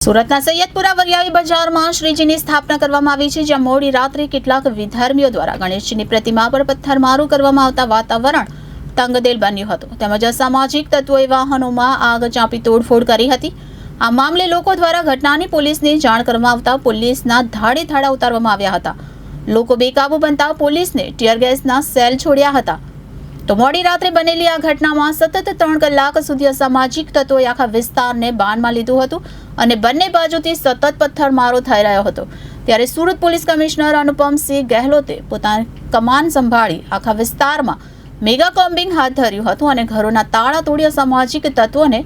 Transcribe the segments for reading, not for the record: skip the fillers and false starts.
સુરતના સૈયદપુરા વરિયાળી બજારમાં શ્રીજીની સ્થાપના કરવામાં આવી છે, જ્યાં મોડી રાત્રે કેટલાક વિધર્મીઓ દ્વારા ગણેશજીની પ્રતિમા પર પથ્થરમારો કરવામાં આવતા વાતાવરણ તંગદેલ બન્યું હતું. તેમજ અસામાજિક તત્વોએ વાહનોમાં આગ ચાંપી તોડફોડ કરી હતી. આ મામલે લોકો દ્વારા ઘટનાની પોલીસને જાણ કરવામાં આવતા પોલીસના ધાડે ધાડા ઉતારવામાં આવ્યા હતા. લોકો બેકાબુ બનતા પોલીસને ટીયર ગેસના સેલ છોડ્યા હતા. તો મોડી રાત્રે બનેલી આ ઘટનામાં સતત 3 કલાક સુધી અસામાજિક તત્વોએ આખા વિસ્તારને બાનમાં લીધું હતું અને બંને બાજુથી સતત પથ્થરમારો થઈ રહ્યો હતો. ત્યારે સુરત પોલીસ કમિશનર અનુપમસિંહ ગહેલોતે પોતાની કમાન સંભાળી આખા વિસ્તારમાં મેગા કોમ્બિંગ હાથ ધર્યું હતું અને ઘરોના તાળા તોડી અસામાજિક તત્વોને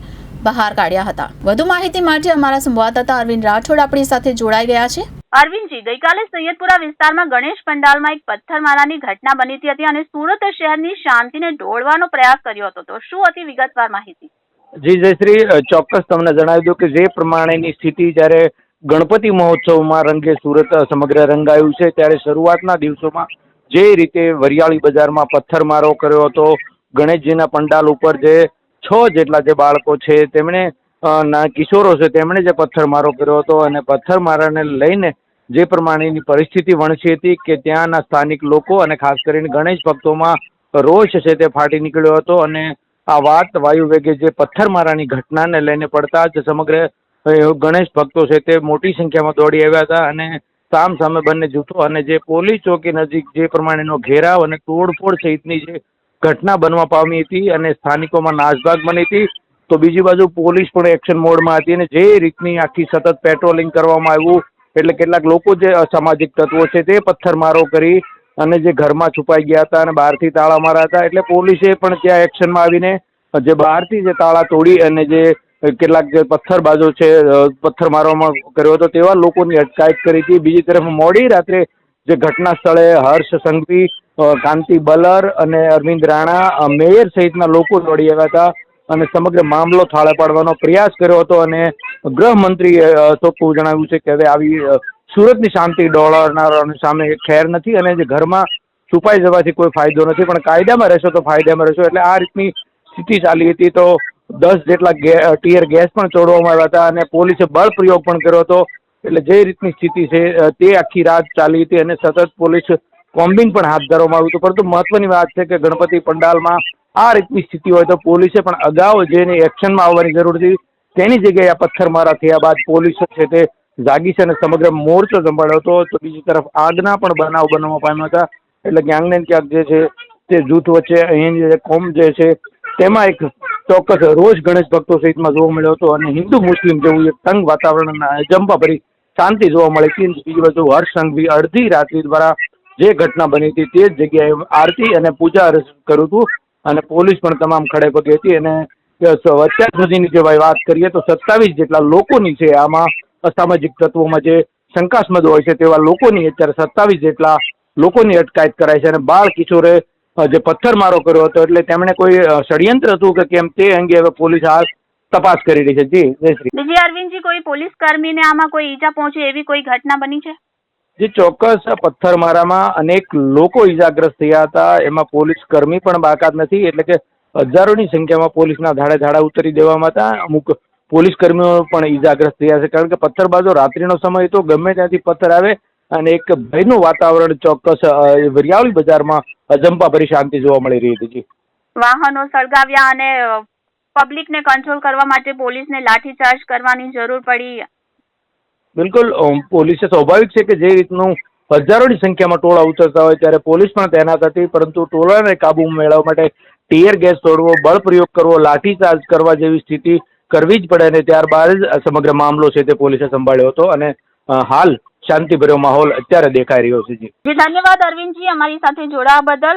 બહાર કાઢ્યા હતા. વધુ માહિતી માટે અમારા સંવાદદાતા અરવિંદ રાઠોડ આપણી સાથે જોડાઈ ગયા છે. અરવિંદજી, ગઈકાલે સૈયદપુરા વિસ્તારમાં ગણેશ પંડાલમાં એક પથ્થરમારાની ઘટના બની હતી અને સુરત શહેરની શાંતિને ઢોળવાનો પ્રયાસ કર્યો હતો. તો શું હતી વિગતવાર માહિતી? જી જયશ્રી, ચોક્કસ તમને જણાવી દઉં કે જે પ્રમાણેની સ્થિતિ જ્યારે ગણપતિ મહોત્સવમાં રંગે સુરત સમગ્ર રંગાયું છે, ત્યારે શરૂઆતના દિવસોમાં જે રીતે વરિયાળી બજારમાં પથ્થરમારો કર્યો હતો, ગણેશજીના પંડાલ ઉપર જે 6 જેટલા જે બાળકો છે તેમણે કિશોરો છે તેમણે જે પથ્થરમારો કર્યો હતો અને પથ્થરમારાને લઈને જે પ્રમાણેની પરિસ્થિતિ વણસી હતી કે ત્યાંના સ્થાનિક લોકો અને ખાસ કરીને ગણેશ ભક્તોમાં રોષ છે તે ફાટી નીકળ્યો હતો. અને આ વાત વાયુવેગે જે પથ્થરમારાની ઘટનાને લઈને પડતા જ સમગ્ર ગણેશ ભક્તો છે તે મોટી સંખ્યામાં દોડી આવ્યા હતા અને સામ સામે બંને જૂથો અને જે પોલીસ ચોકી નજીક જે પ્રમાણેનો ઘેરાવ અને તોડફોડ સહિતની જે ઘટના બનવા પામી હતી અને સ્થાનિકોમાં નાસભાગ બની હતી, તો બીજી બાજુ પોલીસ પણ એક્શન મોડમાં હતી અને જે રીતની આખી સતત પેટ્રોલિંગ કરવામાં આવ્યું એટલે કેટલાક લોકો જે અસામાજિક તત્વો છે તે પથ્થરમારો કરી અને જે ઘરમાં છુપાઈ ગયા હતા અને બહારથી તાળા માર્યા હતા, એટલે પોલીસે પણ ત્યાં એક્શનમાં આવીને જે બહારથી જે તાળા તોડી અને જે કેટલાક જે પથ્થરબાજો છે પથ્થરમારોમાં કર્યો હતો તેવા લોકોની અટકાયત કરી હતી. બીજી તરફ મોડી રાત્રે જે ઘટના સ્થળે હર્ષ સંઘવી, કાંતિ બલર અને અરવિંદ રાણા, મેયર સહિતના લોકો દોડી આવ્યા હતા અને સમગ્ર મામલો થાળે પાડવાનો પ્રયાસ કર્યો હતો. અને ગૃહમંત્રીએ ચોખ્ખું જણાવ્યું છે કે હવે આવી સુરતની શાંતિ ડોળાવનારાઓની સામે ખેર નથી અને જે ઘરમાં છુપાઈ જવાથી કોઈ ફાયદો નથી, પણ કાયદામાં રહેશો તો ફાયદામાં રહેશો. એટલે આ રીતની સ્થિતિ ચાલી હતી. તો 10 જેટલા ટીયર ગેસ પણ છોડવામાં આવ્યા હતા અને પોલીસે બળ પ્રયોગ પણ કર્યો હતો. એટલે જે રીતની સ્થિતિ છે તે આખી રાત ચાલી હતી અને સતત પોલીસ કોમ્બિંગ પણ હાથ ધરવામાં આવ્યું હતું. પરંતુ મહત્વની વાત છે કે ગણપતિ પંડાલમાં આ રીતની સ્થિતિ હોય તો પોલીસે પણ અગાઉ જેની એક્શનમાં આવવાની જરૂર હતી તેની જગ્યાએ આ પથ્થરમારા થયા બાદ પોલીસ છે તે જાગી છે અને સમગ્ર મોરચો સંભાળ્યો હતો. તો બીજી તરફ આગના પણ બનાવ બનવા પામ્યા હતા. એટલે ક્યાંક ને ક્યાંક જે છે તે જૂથ વચ્ચે અહીં જે કોમ જે છે તેમાં એક ચોક્કસ રોષ ગણેશ ભક્તો સહિતમાં જોવા મળ્યો હતો અને હિન્દુ મુસ્લિમ જેવું એક તંગ વાતાવરણ જંપાભરી શાંતિ જોવા મળી હતી. બીજી બાજુ હર્ષ સંઘવી અડધી રાત્રિ દ્વારા જે ઘટના બની હતી તે જ જગ્યાએ આરતી અને પૂજા કર્યું હતું અને પોલીસ પણ તમામ ખડે પગે હતી. અને અત્યાર સુધીની જે વાત કરીએ તો 27 જેટલા લોકોની છે આમાં અસામાજિક તત્વોમાં જે શંકાસ્પદ હોય છે તેવા લોકોની અત્યારે 27 જેટલા લોકોની અટકાયત કરાઈ છે. અને બાળ કિશોરે જે પથ્થરમારો કર્યો હતો એટલે તેમણે કોઈ ષડયંત્ર હતું કે કેમ તે અંગે હવે પોલીસ હાલ તપાસ કરી રહી છે. જી જયશ્રી. બીજી અરવિંદજી, કોઈ પોલીસ કર્મીને આમાં કોઈ ઈજા પહોંચી એવી કોઈ ઘટના બની છે? જે ચોક્કસ પથ્થરમારામાં અનેક લોકો ઈજાગ્રસ્ત થયા હતા, એમાં પોલીસ કર્મી પણ બાકાત નથી. એટલે કે હજારોની સંખ્યામાં પોલીસના ધાડે ધાડા ઉતરી દેવામાં હતા. અમુક પોલીસ કર્મીઓ પણ ઈજાગ્રસ્ત થયા છે, કારણ કે પથ્થરબાજો રાત્રિનો સમય તો ગમે ત્યાંથી પથ્થર આવે અને એક ભયનું વાતાવરણ ચોક્કસ વરિયાળી બજારમાં અજંપાભરી શાંતિ જોવા મળી રહી હતી. વાહનો સળગાવ્યા અને પબ્લિકને કંટ્રોલ કરવા માટે પોલીસને લાઠીચાર્જ કરવાની જરૂર પડી. બિલકુલ, પોલીસે સ્વાભાવિક છે કે જે રીતનું હજારોની સંખ્યામાં ટોળા ઉતરતા હોય ત્યારે પોલીસ પણ તૈનાત હતી, પરંતુ ટોળાને કાબૂમાં મેળવવા માટે ટીયર ગેસ છોડવો, બળ પ્રયોગ કરવો, લાઠીચાર્જ કરવા જેવી સ્થિતિ કરવી જ પડે અને ત્યારબાદ જ સમગ્ર મામલો છે તે પોલીસે સંભાળ્યો હતો અને હાલ શાંતિભર્યો માહોલ અત્યારે દેખાઈ રહ્યો છે. જી ધન્યવાદ અરવિંદજી, અમારી સાથે જોડાવા બદલ.